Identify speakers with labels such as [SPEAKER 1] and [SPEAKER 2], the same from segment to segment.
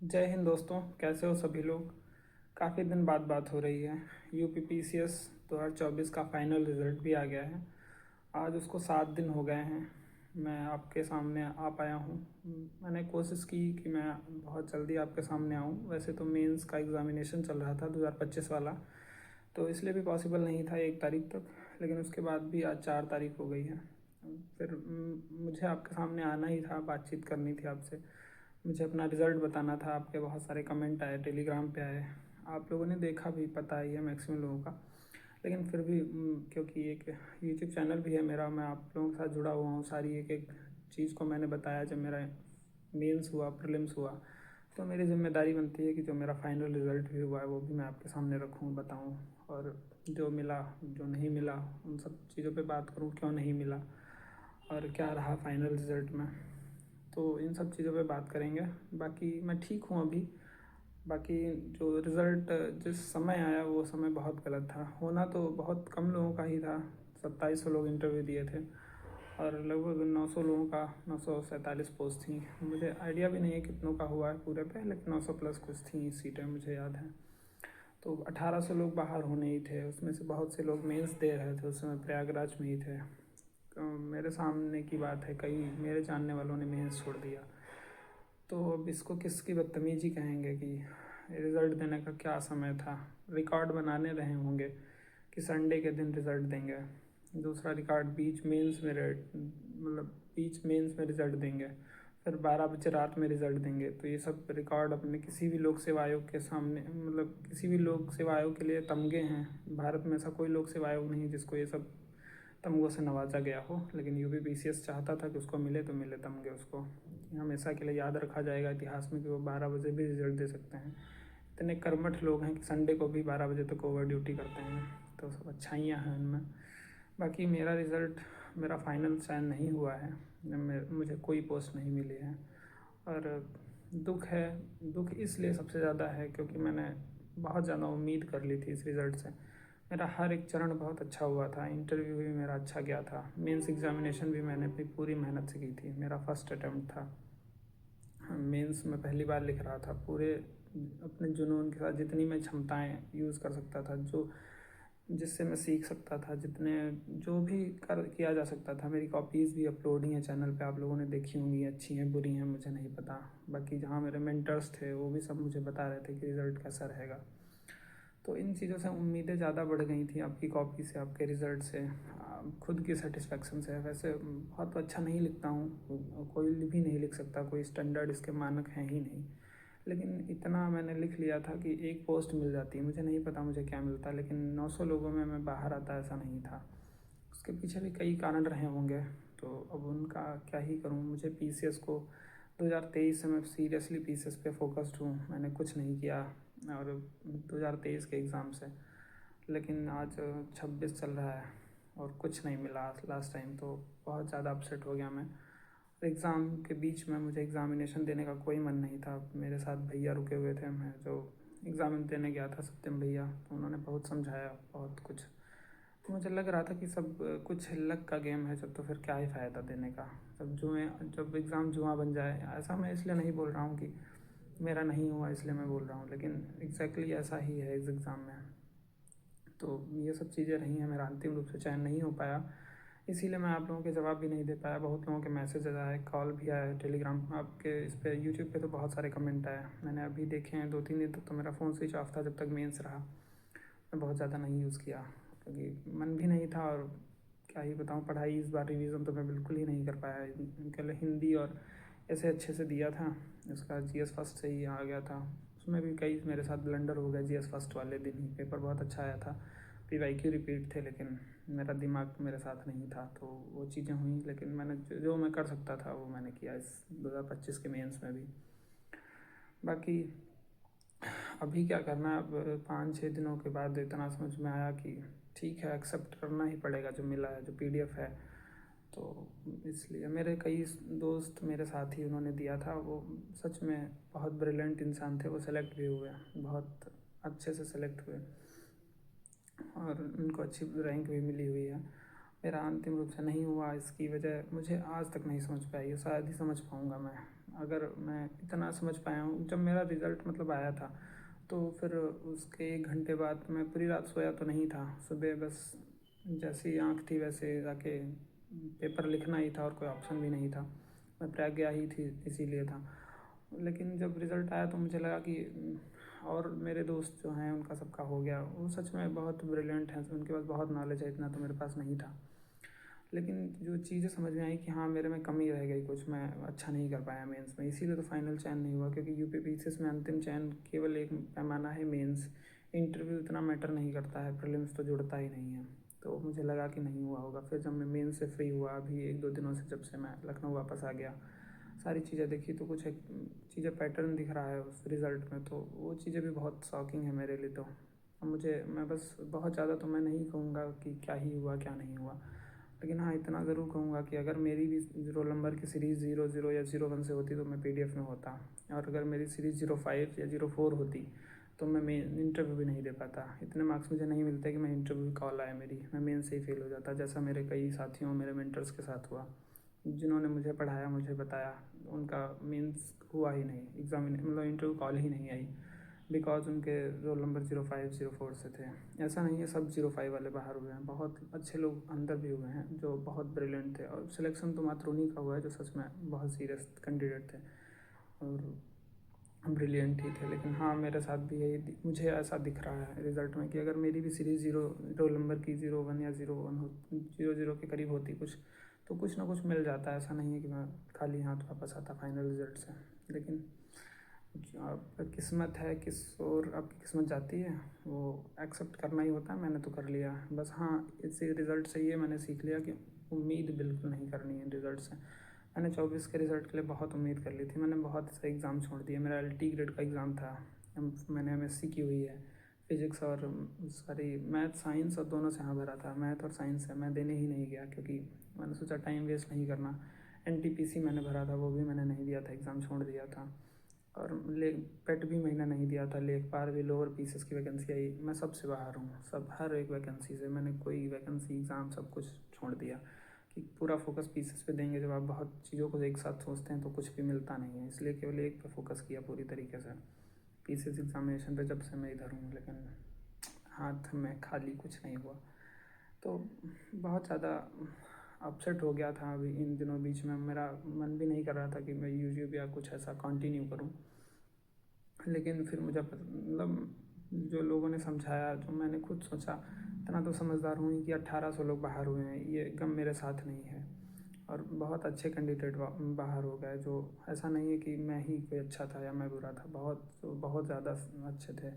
[SPEAKER 1] जय हिंद दोस्तों, कैसे हो सभी लोग। काफ़ी दिन बाद बात हो रही है। यूपीपीसीएस 2024 का फाइनल रिज़ल्ट भी आ गया है। आज उसको 7 दिन हो गए हैं। मैं आपके सामने आ पाया हूँ। मैंने कोशिश की कि मैं बहुत जल्दी आपके सामने आऊँ। वैसे तो मेंस का एग्ज़ामिनेशन चल रहा था 2025 वाला, तो इसलिए भी पॉसिबल नहीं था 1 तारीख तक। लेकिन उसके बाद भी आज 4 तारीख हो गई है। फिर मुझे आपके सामने आना ही था, बातचीत करनी थी आपसे। मुझे अपना रिज़ल्ट बताना था। आपके बहुत सारे कमेंट आए, टेलीग्राम पे आए, आप लोगों ने देखा भी, पता ही है मैक्सिमम लोगों का। लेकिन फिर भी क्योंकि एक यूट्यूब चैनल भी है मेरा, मैं आप लोगों के साथ जुड़ा हुआ हूँ। सारी एक एक चीज़ को मैंने बताया। जब मेरा मेंस हुआ, प्रीलिम्स हुआ, तो मेरी जिम्मेदारी बनती है कि जो मेरा फाइनल रिज़ल्ट भी हुआ है वो भी मैं आपके सामने रखूँ, बताऊँ। और जो मिला, जो नहीं मिला, उन सब चीज़ों पे बात करूँ, क्यों नहीं मिला और क्या रहा फाइनल रिज़ल्ट में। तो इन सब चीज़ों पे बात करेंगे। बाकी मैं ठीक हूँ अभी। बाकी जो रिज़ल्ट जिस समय आया वो समय बहुत गलत था। होना तो बहुत कम लोगों का ही था। 2700 लोग इंटरव्यू दिए थे और लगभग 900 लोगों का, 947 पोस्ट थी। मुझे आइडिया भी नहीं है कितनों का हुआ है पूरे पे, लेकिन 900 प्लस कुछ थी सीटें, मुझे याद है। तो 1800 लोग बाहर होने ही थे। उसमें से बहुत से लोग मेंस दे रहे थे, उस समय प्रयागराज में ही थे। मेरे सामने की बात है, कई मेरे जानने वालों ने मेंस छोड़ दिया। तो अब इसको किसकी बदतमीजी कहेंगे कि रिज़ल्ट देने का क्या समय था। रिकॉर्ड बनाने रहे होंगे कि संडे के दिन रिज़ल्ट देंगे। दूसरा रिकॉर्ड बीच मेंस में रिज़ल्ट देंगे। फिर 12 बजे रात में रिज़ल्ट देंगे। तो ये सब रिकॉर्ड अपने किसी भी लोक सेवा आयोग के सामने, किसी भी लोक सेवा आयोग के लिए तमगे हैं। भारत में ऐसा कोई लोक सेवा आयोग नहीं जिसको ये सब तमगों से नवाजा गया हो। लेकिन यूपीपीसीएस चाहता था कि उसको मिले तो मिले तमगे। उसको हमेशा के लिए याद रखा जाएगा इतिहास में कि वो 12 बजे भी रिजल्ट दे सकते हैं। इतने कर्मठ लोग हैं कि संडे को भी 12 बजे तक ओवर ड्यूटी करते हैं। तो सब अच्छाइयाँ हैं उनमें। बाकी मेरा रिज़ल्ट, मेरा फाइनल चयन नहीं हुआ है। मुझे कोई पोस्ट नहीं मिली है और दुख है। दुख इसलिए सबसे ज़्यादा है क्योंकि मैंने बहुत ज़्यादा उम्मीद कर ली थी इस रिज़ल्ट से। मेरा हर एक चरण बहुत अच्छा हुआ था। इंटरव्यू भी मेरा अच्छा गया था। मेंस एग्ज़ामिनेशन भी मैंने अपनी पूरी मेहनत से की थी। मेरा फर्स्ट अटैम्प्ट था। मेंस में पहली बार लिख रहा था। पूरे अपने जुनून के साथ जितनी मैं क्षमताएं यूज़ कर सकता था, जो जिससे मैं सीख सकता था, जितने जो भी कर किया जा सकता था। मेरी कॉपीज़ भी अपलोड ही हैं चैनल पे, आप लोगों ने देखी होंगी। अच्छी हैं, बुरी हैं, मुझे नहीं पता। बाकी जहाँ मेरे मेंटर्स थे वो भी सब मुझे बता रहे थे कि रिज़ल्ट कैसा रहेगा। तो इन चीज़ों से उम्मीदें ज़्यादा बढ़ गई थी, आपकी कॉपी से, आपके रिज़ल्ट से, खुद की सेटिस्फेक्शन से। वैसे बहुत अच्छा नहीं लिखता हूँ, कोई भी नहीं लिख सकता, कोई स्टैंडर्ड इसके मानक हैं ही नहीं। लेकिन इतना मैंने लिख लिया था कि एक पोस्ट मिल जाती। मुझे नहीं पता मुझे क्या मिलता, लेकिन 900 लोगों में मैं बाहर आता ऐसा नहीं था। उसके पीछे भी कई कारण रहे होंगे, तो अब उनका क्या ही करूँ। मुझे पीसीएस को 2023 से मैं सीरियसली पीसीएस पे फोकस्ड हूँ। मैंने कुछ नहीं किया और 2023 के एग्ज़ाम से। लेकिन आज 26 चल रहा है और कुछ नहीं मिला लास्ट टाइम। तो बहुत ज़्यादा अपसेट हो गया मैं। एग्ज़ाम के बीच में मुझे एग्ज़ामिनेशन देने का कोई मन नहीं था। मेरे साथ भैया रुके हुए थे, मैं जो एग्ज़ाम देने गया था, सत्यम भैया, तो उन्होंने बहुत समझाया, बहुत कुछ। तो मुझे लग रहा था कि सब कुछ लक का गेम है। जब तो फिर क्या ही फ़ायदा देने का। जब एग्ज़ाम जुआ बन जाए। ऐसा मैं इसलिए नहीं बोल रहा हूँ कि मेरा नहीं हुआ इसलिए मैं बोल रहा हूँ, लेकिन एग्जैक्टली ऐसा ही है इस एग्ज़ाम में। तो ये सब चीज़ें रही हैं। मेरा अंतिम रूप से चयन नहीं हो पाया, इसीलिए मैं आप लोगों के जवाब भी नहीं दे पाया। बहुत लोगों के मैसेज आए, कॉल भी आया, टेलीग्राम आपके इस पर, यूट्यूब पे तो बहुत सारे कमेंट आए। मैंने अभी देखे हैं 2-3 दिन तक। तो मेरा फ़ोन स्विच ऑफ था जब तक मेंस रहा। मैं बहुत ज़्यादा नहीं यूज़ किया क्योंकि मन भी नहीं था। और क्या ही बताऊँ, पढ़ाई इस बार रिवीजन तो मैं बिल्कुल ही नहीं कर पाया। कल हिंदी और ऐसे अच्छे से दिया था, उसका जीएस फर्स्ट से ही आ गया था। उसमें भी कई मेरे साथ ब्लंडर हो गया। जीएस फर्स्ट वाले दिन ही पेपर बहुत अच्छा आया था। पीवाईक्यू रिपीट थे, लेकिन मेरा दिमाग मेरे साथ नहीं था, तो वो चीज़ें हुई। लेकिन मैंने जो मैं कर सकता था वो मैंने किया इस 2025 के मेंस में भी। बाकी अभी क्या करना है। अब 5-6 दिनों के बाद इतना समझ में आया कि ठीक है, एक्सेप्ट करना ही पड़ेगा जो मिला है, जो पीडीएफ है। तो इसलिए मेरे कई दोस्त मेरे साथ ही उन्होंने दिया था। वो सच में बहुत ब्रिलियंट इंसान थे। वो सेलेक्ट भी हुए, बहुत अच्छे से सेलेक्ट हुए और उनको अच्छी रैंक भी मिली हुई है। मेरा अंतिम रूप से नहीं हुआ, इसकी वजह मुझे आज तक नहीं समझ पाई है। शायद ही समझ पाऊँगा मैं। अगर मैं इतना समझ पाया हूँ, जब मेरा रिज़ल्ट मतलब आया था तो फिर उसके 1 घंटे बाद मैं पूरी रात सोया तो नहीं था। सुबह बस जैसी आँख थी वैसे जाके पेपर लिखना ही था और कोई ऑप्शन भी नहीं था। मैं प्रयाग गया ही थी इसीलिए था। लेकिन जब रिज़ल्ट आया तो मुझे लगा कि और मेरे दोस्त जो हैं उनका सबका हो गया। वो सच में बहुत ब्रिलियंट हैं, उनके पास बहुत नॉलेज है, इतना तो मेरे पास नहीं था। लेकिन जो चीज़ें समझ में आई कि हाँ मेरे में कमी रह गई कुछ, मैं अच्छा नहीं कर पाया मेंस में, इसीलिए तो फाइनल चयन नहीं हुआ। क्योंकि यूपीपीसीएस में अंतिम चयन केवल एक पैमाना है, मेंस इंटरव्यू इतना मैटर नहीं करता है, प्रीलिम्स तो जुड़ता ही नहीं है। तो मुझे लगा कि नहीं हुआ होगा। फिर जब मैं मेंस से फ्री हुआ अभी 1-2 दिनों से, जब से मैं लखनऊ वापस आ गया, सारी चीज़ें देखी तो कुछ एक चीज़ें पैटर्न दिख रहा है उस रिज़ल्ट में, तो वो चीज़ें भी बहुत शॉकिंग है मेरे लिए। तो मैं बस बहुत ज़्यादा तो मैं नहीं कहूँगा कि क्या ही हुआ क्या नहीं हुआ, लेकिन हाँ इतना ज़रूर कहूँगा कि अगर मेरी भी रोल नंबर की सीरीज़ 00 या 01 से होती तो मैं पीडीएफ में होता, और अगर मेरी सीरीज़ 05 या 04 होती तो मैं इंटरव्यू भी नहीं दे पाता। इतने मार्क्स मुझे नहीं मिलते कि मैं इंटरव्यू कॉल आए मेरी, मैं मेन से ही फेल हो जाता, जैसा मेरे कई साथियों मेरे मेंटर्स के साथ हुआ जिन्होंने मुझे पढ़ाया मुझे बताया। उनका मीन्स हुआ ही नहीं, एग्ज़ाम मतलब इंटरव्यू कॉल ही नहीं आई, बिकॉज उनके रोल नंबर 05-04 से थे। ऐसा नहीं है सब 05 वाले बाहर हुए हैं, बहुत अच्छे लोग अंदर भी हुए हैं जो बहुत ब्रिलियंट थे, और सिलेक्शन तो मात्र उन्हीं का हुआ है जो सच में बहुत सीरियस कैंडिडेट थे और ब्रिलियंट ही थे। लेकिन हाँ मेरे साथ भी यही मुझे ऐसा दिख रहा है रिज़ल्ट में कि अगर मेरी भी सीरीज़ रोल नंबर की 01 या 01 हो 00 के करीब होती कुछ, तो कुछ ना कुछ मिल जाता है। ऐसा नहीं है कि मैं खाली हाथ वापस आता फाइनल रिज़ल्ट से। लेकिन आपका किस्मत है, किस और आपकी किस्मत जाती है वो एक्सेप्ट करना ही होता है। मैंने तो कर लिया बस। हाँ इसी रिज़ल्ट से ये मैंने सीख लिया कि उम्मीद बिल्कुल नहीं करनी है रिज़ल्ट से। मैंने 24 के रिज़ल्ट के लिए बहुत उम्मीद कर ली थी, मैंने बहुत से एग्ज़ाम छोड़ दिए। मेरा LT ग्रेड का एग्ज़ाम था, मैंने MSc की हुई है, फिज़िक्स और सॉरी मैथ साइंस और दोनों से हाँ भरा था, मैथ और साइंस है। मैं देने ही नहीं गया क्योंकि मैंने सोचा टाइम वेस्ट नहीं करना। NTPC मैंने भरा था, वो भी मैंने नहीं दिया था, एग्ज़ाम छोड़ दिया था। और पेट भी महीना नहीं दिया था, लेखपाल भी लोअर पीसेस की वैकेंसी आई, मैं सबसे बाहर हूँ, सब हर एक वैकेंसी से मैंने कोई वैकेंसी एग्ज़ाम सब कुछ छोड़ दिया कि पूरा फोकस पीसेस पे देंगे। जब आप बहुत चीज़ों को एक साथ सोचते हैं तो कुछ भी मिलता नहीं है, इसलिए केवल एक पे फोकस किया पूरी तरीके से पीसेस एग्जामिनेशन पे, जब से मैं इधर हूँ। लेकिन हाथ में खाली कुछ नहीं हुआ, तो बहुत ज़्यादा अपसेट हो गया था। अभी इन दिनों बीच में मेरा मन भी नहीं कर रहा था कि मैं यूट्यूब या कुछ ऐसा कंटिन्यू करूं। लेकिन फिर मुझे मतलब जो लोगों ने समझाया, जो मैंने खुद सोचा, इतना तो समझदार हूँ ही कि 1800 लोग बाहर हुए हैं, ये गम मेरे साथ नहीं है। और बहुत अच्छे कैंडिडेट बाहर हो गए, जो ऐसा नहीं है कि मैं ही कोई अच्छा था या मैं बुरा था, बहुत ज़्यादा अच्छे थे।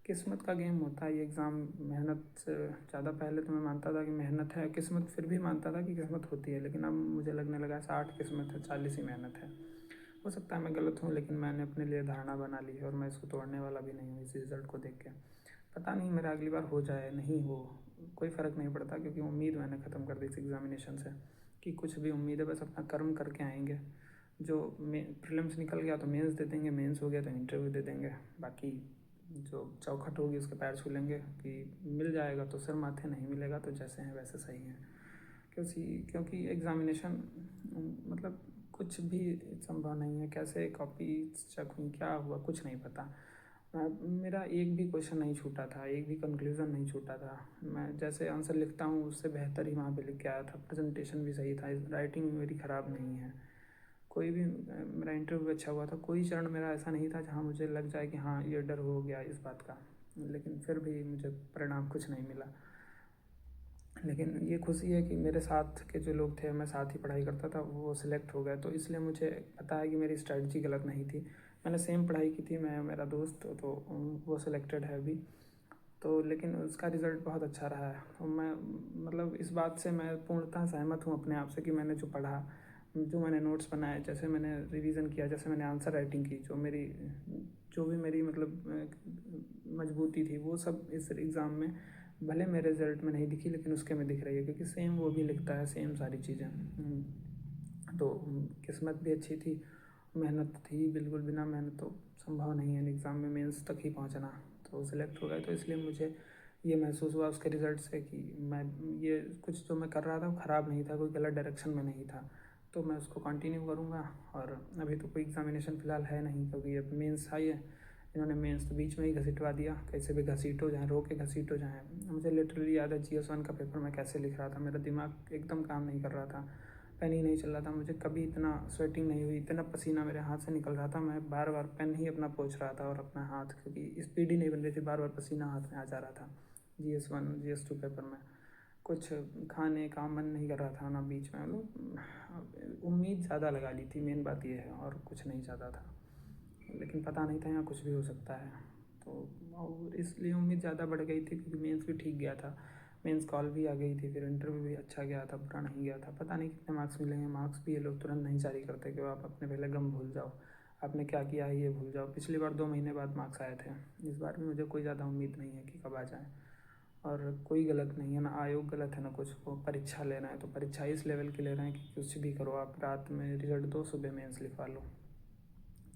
[SPEAKER 1] किस्मत का गेम होता है ये एग्ज़ाम, मेहनत से ज़्यादा पहले तो मैं मानता था कि मेहनत है, किस्मत फिर भी मानता था कि किस्मत होती है, लेकिन अब मुझे लगने लगा 60 किस्मत है 40 ही मेहनत है। हो सकता है मैं गलत हूँ, लेकिन मैंने अपने लिए धारणा बना ली है और मैं इसको तोड़ने वाला भी नहीं हूँ इस रिज़ल्ट को देख के। पता नहीं मेरा अगली बार हो जाए नहीं हो, कोई फ़र्क नहीं पड़ता, क्योंकि उम्मीद मैंने ख़त्म कर दी इस एग्ज़ामिनेशन से कि कुछ भी उम्मीद है, बस अपना कर्म करके आएंगे। जो प्रीलिम्स निकल गया तो मेंस दे देंगे, मेंस हो गया तो इंटरव्यू दे देंगे, बाकी जो चौखट होगी उसके पैर छू लेंगे कि मिल जाएगा तो सिर माथे, नहीं मिलेगा तो जैसे हैं वैसे सही हैं। क्योंकि एग्ज़ामिनेशन मतलब कुछ भी संभव नहीं है, कैसे कॉपी चेक हुई क्या हुआ कुछ नहीं पता। मेरा एक भी क्वेश्चन नहीं छूटा था, एक भी कंक्लूज़न नहीं छूटा था। मैं जैसे आंसर लिखता हूँ उससे बेहतर ही वहाँ पे लिख के आया था, प्रेजेंटेशन भी सही था, राइटिंग मेरी ख़राब नहीं है, कोई भी मेरा इंटरव्यू अच्छा हुआ था, कोई चरण मेरा ऐसा नहीं था जहाँ मुझे लग जाए कि हाँ ये डर हो गया इस बात का। लेकिन फिर भी मुझे परिणाम कुछ नहीं मिला। लेकिन ये खुशी है कि मेरे साथ के जो लोग थे, मैं साथ ही पढ़ाई करता था, वो सिलेक्ट हो गए, तो इसलिए मुझे पता है कि मेरी स्ट्रेटजी गलत नहीं थी। मैंने सेम पढ़ाई की थी, मैं मेरा दोस्त, तो वो सिलेक्टेड है अभी। तो लेकिन उसका रिज़ल्ट बहुत अच्छा रहा है, और मैं मतलब इस बात से मैं पूर्णतः सहमत हूँ अपने आप से कि मैंने जो पढ़ा, जो मैंने नोट्स बनाए, जैसे मैंने रिवीजन किया, जैसे मैंने आंसर राइटिंग की, जो भी मेरी मतलब मजबूती थी, वो सब इस एग्ज़ाम में भले मेरे रिज़ल्ट में नहीं दिखी लेकिन उसके में दिख रही है, क्योंकि सेम वो भी लिखता है, सेम सारी चीज़ें। तो किस्मत भी अच्छी थी, मेहनत थी, बिल्कुल बिना मेहनत तो संभव नहीं है एग्ज़ाम में मेंस तक ही पहुंचना। तो सिलेक्ट हो गए, तो इसलिए मुझे ये महसूस हुआ उसके रिज़ल्ट से कि मैं ये कुछ जो मैं कर रहा था वो ख़राब नहीं था, कोई गलत डायरेक्शन में नहीं था। तो मैं उसको कंटिन्यू करूँगा। और अभी तो कोई एग्ज़ामिनेशन फ़िलहाल है नहीं, क्योंकि अब मेंस आई है। इन्होंने मेंस तो बीच में ही घसीटवा दिया, कैसे भी घसीटो जाएँ, रो के घसीटो जाएँ। मुझे लिटरली याद है GS1 का पेपर मैं कैसे लिख रहा था, मेरा दिमाग एकदम काम नहीं कर रहा था, पेन ही नहीं चल रहा था। मुझे कभी इतना स्वेटिंग नहीं हुई, इतना पसीना मेरे हाथ से निकल रहा था, मैं बार बार पेन ही अपना पोंछ रहा था और अपना हाथ, क्योंकि स्पीड ही नहीं बन रही थी, बार बार पसीना हाथ में आ जा रहा था। GS1 GS2 पेपर में कुछ खाने का मन नहीं कर रहा था ना बीच में, मतलब उम्मीद ज़्यादा लगा ली थी, मेन बात ये है, और कुछ नहीं ज़्यादा था। लेकिन पता नहीं था यहाँ कुछ भी हो सकता है, तो और इसलिए उम्मीद ज़्यादा बढ़ गई थी, क्योंकि मेंस भी ठीक गया था, मेंस कॉल भी आ गई थी, फिर इंटरव्यू भी अच्छा गया था, बुरा नहीं गया था। पता नहीं कितने मार्क्स मिलेंगे, मार्क्स भी ये लोग तुरंत नहीं जारी करते कि आप अपने पहले गम भूल जाओ, आपने क्या किया है ये भूल जाओ। पिछली बार 2 महीने बाद मार्क्स आए थे, इस बार भी मुझे कोई ज़्यादा उम्मीद नहीं है कि कब आ जाए। और कोई गलत नहीं है ना, आयोग गलत है ना कुछ, वो परीक्षा लेना है तो परीक्षा इस लेवल की ले रहे हैं कि कुछ भी करो आप, रात में रिजल्ट दो, सुबह मेंस लिखवा लो,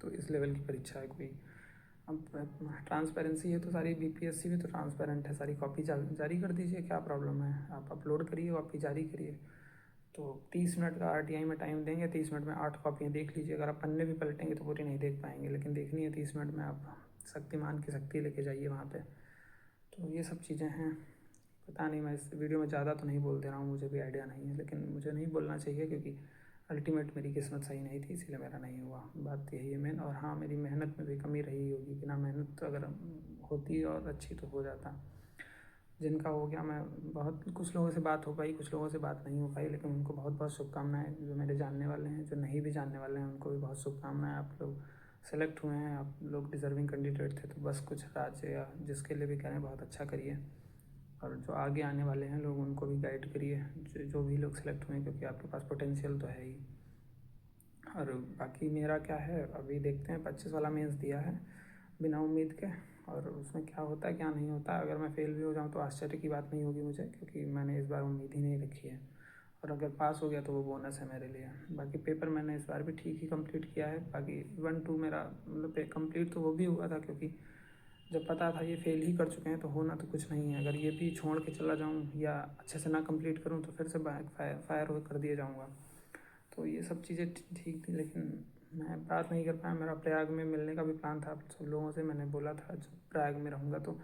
[SPEAKER 1] तो इस लेवल की परीक्षा है कोई। अब ट्रांसपेरेंसी है तो सारी BPSC भी तो ट्रांसपेरेंट है, सारी कॉपी जारी कर दीजिए, क्या प्रॉब्लम है, आप अपलोड करिए, कॉपी जारी करिए। तो 30 मिनट का RTI में टाइम देंगे, 30 मिनट में 8 कॉपियाँ देख लीजिए। अगर आप पन्ने भी पलटेंगे तो पूरी नहीं देख पाएंगे, लेकिन देखनी है 30 मिनट में, आप शक्तिमान की शक्ति लेके जाइए वहाँ पे। तो ये सब चीज़ें हैं। पता नहीं, मैं इस वीडियो में ज़्यादा तो नहीं बोल दे रहा हूँ, मुझे भी आइडिया नहीं है, लेकिन मुझे नहीं बोलना चाहिए, क्योंकि अल्टीमेट मेरी किस्मत सही नहीं थी, इसलिए मेरा नहीं हुआ, बात यही है मेन। और हाँ, मेरी मेहनत में भी कमी रही होगी, बिना मेहनत तो अगर होती और अच्छी तो हो जाता। जिनका हो गया, मैं बहुत कुछ लोगों से बात हो पाई, कुछ लोगों से बात नहीं हो पाई, लेकिन उनको बहुत बहुत शुभकामनाएं, जो मेरे जानने वाले हैं, जो नहीं भी जानने वाले हैं उनको भी बहुत शुभकामनाएं। आप लोग सेलेक्ट हुए हैं, आप लोग डिज़र्विंग कैंडिडेट थे, तो बस कुछ राज्य या जिसके लिए भी करें बहुत अच्छा करिए। और जो आगे आने वाले हैं लोग, उनको भी गाइड करिए, जो भी लोग सेलेक्ट हुए हैं, क्योंकि आपके पास पोटेंशियल तो है ही। और बाकी मेरा क्या है, अभी देखते हैं, 25 वाला मेंस दिया है बिना उम्मीद के, और उसमें क्या होता है क्या नहीं होता। अगर मैं फेल भी हो जाऊँ तो आश्चर्य की बात नहीं होगी मुझे, क्योंकि मैंने इस बार उम्मीद ही नहीं रखी है। और अगर पास हो गया तो वो बोनस है मेरे लिए। बाकी पेपर मैंने इस बार भी ठीक ही कंप्लीट किया है। बाकी 1-2 मेरा मतलब कंप्लीट तो वो भी हुआ था, क्योंकि जब पता था ये फेल ही कर चुके हैं तो होना तो कुछ नहीं है। अगर ये भी छोड़ के चला जाऊँ या अच्छे से ना कंप्लीट करूँ तो फिर से फायर कर दिया जाऊँगा। तो ये सब चीज़ें ठीक थी, लेकिन मैं बात नहीं कर पाया। मेरा प्रयाग में मिलने का भी प्लान था सब लोगों से, मैंने बोला था जब प्रयाग में रहूँगा तो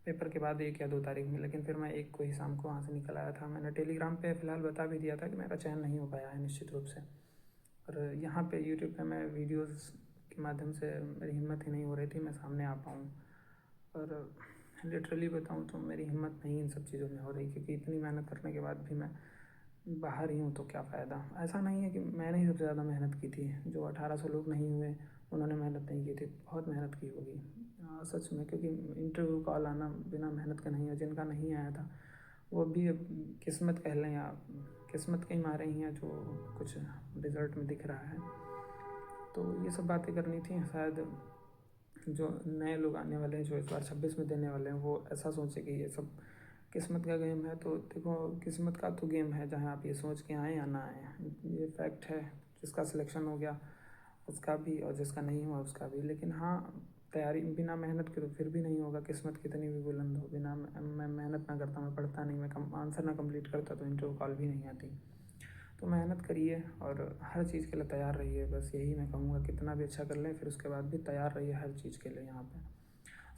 [SPEAKER 1] पेपर के बाद 1 या 2 तारीख में, लेकिन फिर मैं 1 को ही शाम को वहाँ से निकल आया था। मैंने टेलीग्राम पे फ़िलहाल बता भी दिया था कि मेरा चयन नहीं हो पाया है निश्चित रूप से। और यहाँ पे यूट्यूब पे मैं वीडियोज़ के माध्यम से मेरी हिम्मत ही नहीं हो रही थी मैं सामने आ पाऊँ। और लिटरली बताऊँ तो मेरी हिम्मत नहीं इन सब चीज़ों में हो रही, क्योंकि इतनी मेहनत करने के बाद भी मैं बाहर ही हूँ तो क्या फ़ायदा। ऐसा नहीं है कि मैंने ही सबसे ज़्यादा मेहनत की थी, जो 1800 लोग नहीं हुए उन्होंने मेहनत नहीं की थी, बहुत मेहनत की होगी सच में, क्योंकि इंटरव्यू कॉल आना बिना मेहनत का नहीं है। जिनका नहीं आया था वो भी अब किस्मत कह लें या किस्मत के ही मारे ही हैं, जो कुछ रिज़ल्ट में दिख रहा है। तो ये सब बातें करनी थी। शायद जो नए लोग आने वाले हैं, जो इस बार 26 में देने वाले हैं, वो ऐसा सोचे कि ये सब किस्मत का गेम है। तो देखो, किस्मत का तो गेम है, जहाँ आप ये सोच के आएँ या ना आएँ, ये फैक्ट है। जिसका सिलेक्शन हो गया उसका भी, और जिसका नहीं हुआ उसका भी। लेकिन हाँ, तैयारी बिना मेहनत के तो फिर भी नहीं होगा, किस्मत कितनी भी बुलंद हो। बिना मैं मेहनत ना करता, मैं पढ़ता नहीं, मैं आंसर ना कंप्लीट करता तो इंटरव्यू कॉल भी नहीं आती। तो मेहनत करिए और हर चीज़ के लिए तैयार रहिए, बस यही मैं कहूँगा। कितना भी अच्छा कर लें फिर उसके बाद भी तैयार रहिए हर चीज़ के लिए। यहाँ पे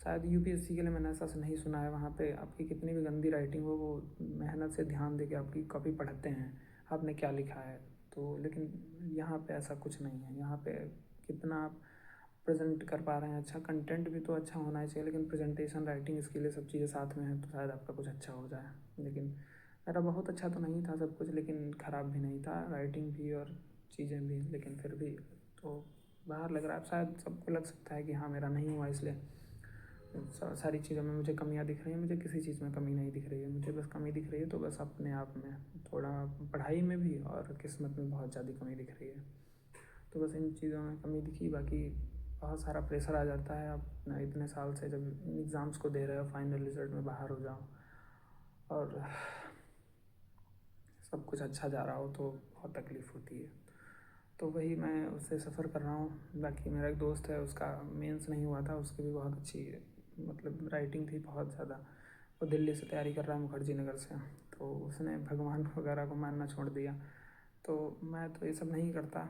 [SPEAKER 1] शायद UPSC के लिए मैंने ऐसा नहीं सुना है, वहाँ पे आपकी कितनी भी गंदी राइटिंग हो, वो मेहनत से ध्यान दे के आपकी कॉपी पढ़ते हैं आपने क्या लिखा है। तो लेकिन यहाँ पे ऐसा कुछ नहीं है। यहाँ पे कितना आप प्रेजेंट कर पा रहे हैं, अच्छा कंटेंट भी तो अच्छा होना चाहिए, लेकिन प्रेजेंटेशन, राइटिंग स्किल, ये सब चीज़ें साथ में हैं तो शायद आपका कुछ अच्छा हो जाए। लेकिन मेरा बहुत अच्छा तो नहीं था सब कुछ, लेकिन ख़राब भी नहीं था, राइटिंग भी और चीज़ें भी। लेकिन फिर भी तो बाहर लग रहा है। शायद सबको लग सकता है कि हाँ मेरा नहीं हुआ, इसलिए सारी चीज़ों में मुझे कमियां दिख रही हैं। मुझे किसी चीज़ में कमी नहीं दिख रही है, मुझे बस कमी दिख रही है तो बस अपने आप में, थोड़ा पढ़ाई में भी और किस्मत में बहुत ज़्यादा कमी दिख रही है। तो बस इन चीज़ों में कमी दिखी। बाकी बहुत सारा प्रेशर आ जाता है आप इतने साल से जब इन एग्ज़ाम्स को दे रहे हो, फाइनल रिजल्ट में बाहर हो जाओ और सब कुछ अच्छा जा रहा हो तो बहुत तकलीफ़ होती है। तो वही मैं उससे सफ़र कर रहा हूँ। बाकी मेरा एक दोस्त है, उसका मेंस नहीं हुआ था, उसकी भी बहुत अच्छी मतलब राइटिंग थी बहुत ज़्यादा। वो दिल्ली से तैयारी कर रहा है, मुखर्जी नगर से। तो उसने भगवान वगैरह को मानना छोड़ दिया। तो मैं तो ये सब नहीं करता।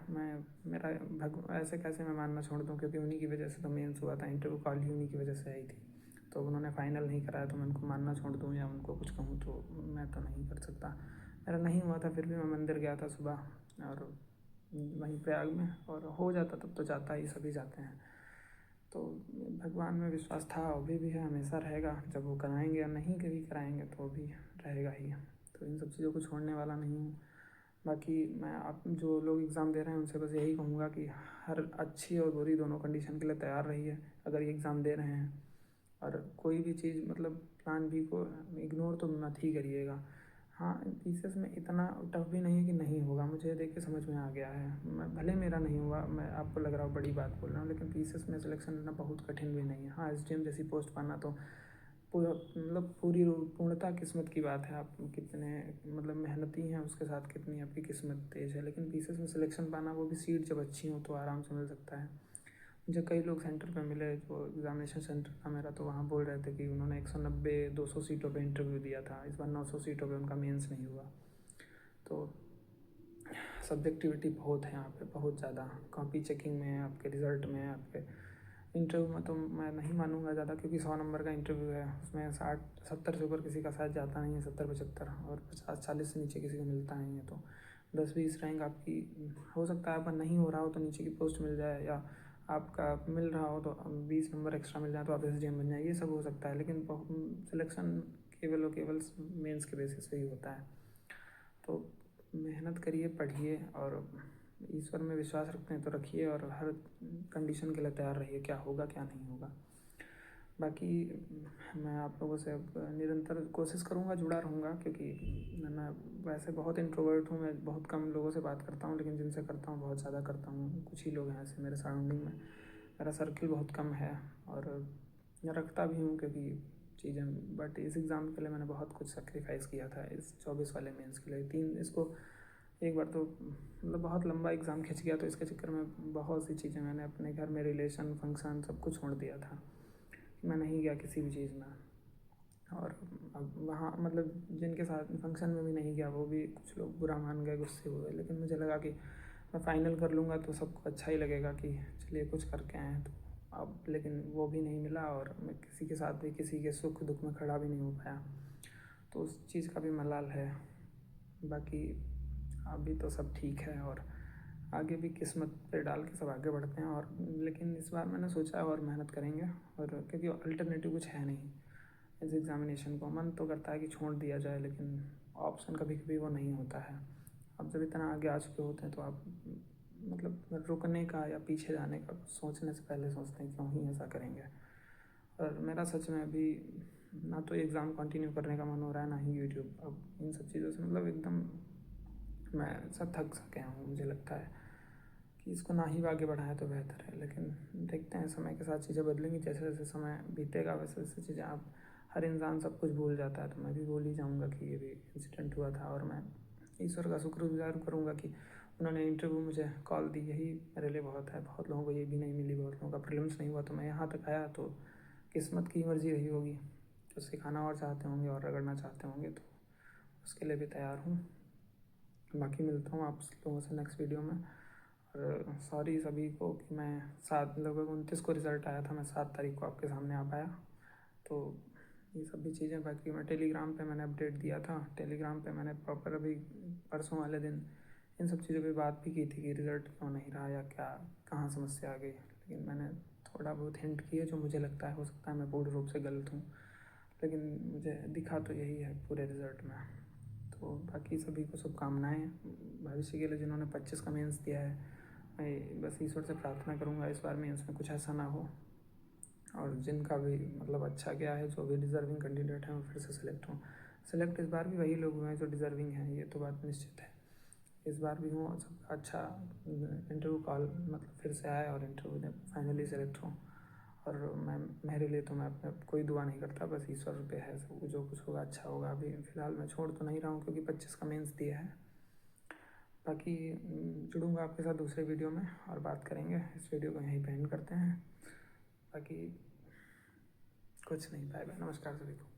[SPEAKER 1] ऐसे कैसे मैं मानना छोड़ दूँ, क्योंकि उन्हीं की वजह से तो मेंस हुआ था, इंटरव्यू कॉल ही उन्हीं की वजह से आई थी। तो उन्होंने फाइनल नहीं कराया तो मैं उनको मानना छोड़ दूँ या उनको कुछ कहूँ, तो मैं तो नहीं कर सकता। मेरा नहीं हुआ था, फिर भी मैं मंदिर गया था सुबह और वहीं प्रयाग में, और हो जाता तब तो जाता ही, सभी जाते हैं। तो भगवान में विश्वास था, अभी भी है, हमेशा रहेगा। जब वो कराएंगे या नहीं कभी कराएंगे तो भी रहेगा ही। तो इन सब चीज़ों को छोड़ने वाला नहीं हूँ। बाकी मैं आप जो लोग एग्ज़ाम दे रहे हैं उनसे बस यही कहूँगा कि हर अच्छी और बुरी दोनों कंडीशन के लिए तैयार रहिए अगर ये एग्ज़ाम दे रहे हैं। और कोई भी चीज़ मतलब प्लान बी को इग्नोर तो मत ही करिएगा। हाँ, पीसीएस में इतना टफ भी नहीं है कि नहीं होगा, मुझे देख के समझ में आ गया है। मैं भले मेरा नहीं हुआ, मैं आपको लग रहा हूँ बड़ी बात बोल रहा हूँ, लेकिन पीसीएस में सिलेक्शन लेना बहुत कठिन भी नहीं है। हाँ, एसडीएम जैसी पोस्ट पाना तो पूरी पूर्णतः किस्मत की बात है। आप कितने मतलब मेहनती हैं, उसके साथ कितनी आपकी किस्मत तेज़ है। लेकिन पीसीएस में सिलेक्शन पाना, वो भी सीट जब अच्छी हो तो आराम से मिल सकता है। मुझे कई लोग सेंटर पे मिले, जो एग्ज़ामिनेशन सेंटर था मेरा, तो वहाँ बोल रहे थे कि उन्होंने 190-200 सीटों पे इंटरव्यू दिया था, इस बार 900 सीटों पे उनका मेंस नहीं हुआ। तो सब्जेक्टिविटी बहुत है यहाँ पे, बहुत ज़्यादा। कॉपी चेकिंग में, आपके रिज़ल्ट में, आपके इंटरव्यू में तो मैं नहीं मानूंगा ज़्यादा, क्योंकि 100 नंबर का इंटरव्यू है, उसमें 60-70 से ऊपर किसी का शायद जाता नहीं है, 70-75, और 50-40 से नीचे किसी को मिलता नहीं है। तो 10-20 रैंक आपकी हो सकता है, आपका नहीं हो रहा हो तो नीचे की पोस्ट मिल जाए, या आपका मिल रहा हो तो 20 नंबर एक्स्ट्रा मिल जाए तो आप एसडीएम बन जाए, ये सब हो सकता है। लेकिन सिलेक्शन केवल और केवल मेंस के बेसिस पे ही होता है। तो मेहनत करिए, पढ़िए, और ईश्वर में विश्वास रखते हैं तो रखिए, और हर कंडीशन के लिए तैयार रहिए, क्या होगा क्या नहीं होगा। बाकी मैं आप लोगों से अब निरंतर कोशिश करूँगा, जुड़ा रहूँगा, क्योंकि मैं वैसे बहुत इंट्रोवर्ट हूँ, मैं बहुत कम लोगों से बात करता हूँ, लेकिन जिनसे करता हूँ बहुत ज़्यादा करता हूँ। कुछ ही लोग हैं ऐसे मेरे सराउंडिंग में, मेरा सर्किल बहुत कम है, और मैं रखता भी हूँ क्योंकि चीज़ें। बट इस एग्ज़ाम के लिए मैंने बहुत कुछ सेक्रीफाइस किया था, इस 24 वाले मेंस के लिए। इसको एक बार तो मतलब बहुत लंबा एग्ज़ाम खिंच गया, तो इसके चक्कर में बहुत सी चीज़ें मैंने अपने घर में, रिलेशन, फंक्शन, सब कुछ छोड़ दिया था। मैं नहीं गया किसी भी चीज़ में, और अब वहाँ मतलब जिनके साथ फंक्शन में भी नहीं गया, वो भी कुछ लोग बुरा मान गए, गुस्से हुए। लेकिन मुझे लगा कि मैं फ़ाइनल कर लूँगा तो सबको अच्छा ही लगेगा कि चलिए कुछ करके आए हैं। तो अब लेकिन वो भी नहीं मिला, और मैं किसी के साथ भी किसी के सुख दुख में खड़ा भी नहीं हो पाया, तो उस चीज़ का भी मलाल है। बाकी अभी तो सब ठीक है, और आगे भी किस्मत पे डाल के सब आगे बढ़ते हैं। और लेकिन इस बार मैंने सोचा है और मेहनत करेंगे, और क्योंकि अल्टरनेटिव कुछ है नहीं इस एग्ज़ामिनेशन को। मन तो करता है कि छोड़ दिया जाए, लेकिन ऑप्शन कभी कभी वो नहीं होता है। अब जब इतना आगे आ चुके होते हैं तो आप मतलब रुकने का या पीछे जाने का सोचने से पहले सोचते हैं क्यों ही ऐसा करेंगे। और मेरा सच में अभी ना तो एग्ज़ाम कंटिन्यू करने का मन हो रहा है, ना ही यूट्यूब। अब इन सब चीज़ों से मतलब एकदम मैं सब थक सा गया हूँ। मुझे लगता है कि इसको ना ही आगे बढ़ाएं तो बेहतर है, लेकिन देखते हैं समय के साथ चीज़ें बदलेंगी। जैसे जैसे समय बीतेगा वैसे वैसे चीज़ें, आप हर इंसान सब कुछ भूल जाता है, तो मैं भी भूल ही जाऊँगा कि ये भी इंसिडेंट हुआ था। और मैं ईश्वर का शुक्रगुजार करूँगा कि उन्होंने इंटरव्यू मुझे कॉल दी, यही मेरे लिए बहुत है। बहुत लोगों को ये भी नहीं मिली, बहुत लोगों का प्रीलिम्स नहीं हुआ, तो मैं यहाँ तक आया तो किस्मत की मर्जी रही होगी। तो सिखाना और चाहते होंगे और रगड़ना चाहते होंगे, तो उसके लिए भी तैयार हूँ। बाकी मिलता हूँ आप लोगों से नेक्स्ट वीडियो में। और सॉरी सभी को कि मैं लगभग 29 को रिज़ल्ट आया था, मैं 7 तारीख को आपके सामने आ पाया। तो ये सब भी चीज़ें। बाकी मैं टेलीग्राम पे मैंने अपडेट दिया था, टेलीग्राम पे मैंने प्रॉपर अभी परसों वाले दिन इन सब चीज़ों पे बात भी की थी कि रिज़ल्ट क्यों नहीं रहा या क्या, कहाँ समस्या आ गई। लेकिन मैंने थोड़ा बहुत हिंट किए जो मुझे लगता है, हो सकता है मैं पूर्ण रूप से गलत हूँ, लेकिन मुझे दिखा तो यही है पूरे रिज़ल्ट में। तो बाकी सभी को शुभकामनाएँ भविष्य के लिए जिन्होंने 25 का मेंस दिया है। मैं बस ईश्वर से प्रार्थना करूँगा इस बार मेंस में कुछ ऐसा ना हो, और जिनका भी मतलब अच्छा गया है, जो भी डिज़र्विंग कैंडिडेट हैं, वो फिर से सिलेक्ट हों। सिलेक्ट इस बार भी वही लोग हुए हैं जो डिज़र्विंग हैं, ये तो बात निश्चित है। इस बार भी हूँ, सबका अच्छा इंटरव्यू कॉल मतलब फिर से आए और इंटरव्यू में फाइनली सेलेक्ट हूँ। और मेरे लिए तो मैं अपने कोई दुआ नहीं करता, बस ईश्वर पे है सब, जो कुछ होगा अच्छा होगा। अभी फ़िलहाल मैं छोड़ तो नहीं रहा हूँ, क्योंकि 25 का मेंस दिया है। बाकी जुड़ूंगा आपके साथ दूसरे वीडियो में और बात करेंगे। इस वीडियो को यहीं पे एंड करते हैं। बाकी कुछ नहीं, बाय बाय, नमस्कार सभी को।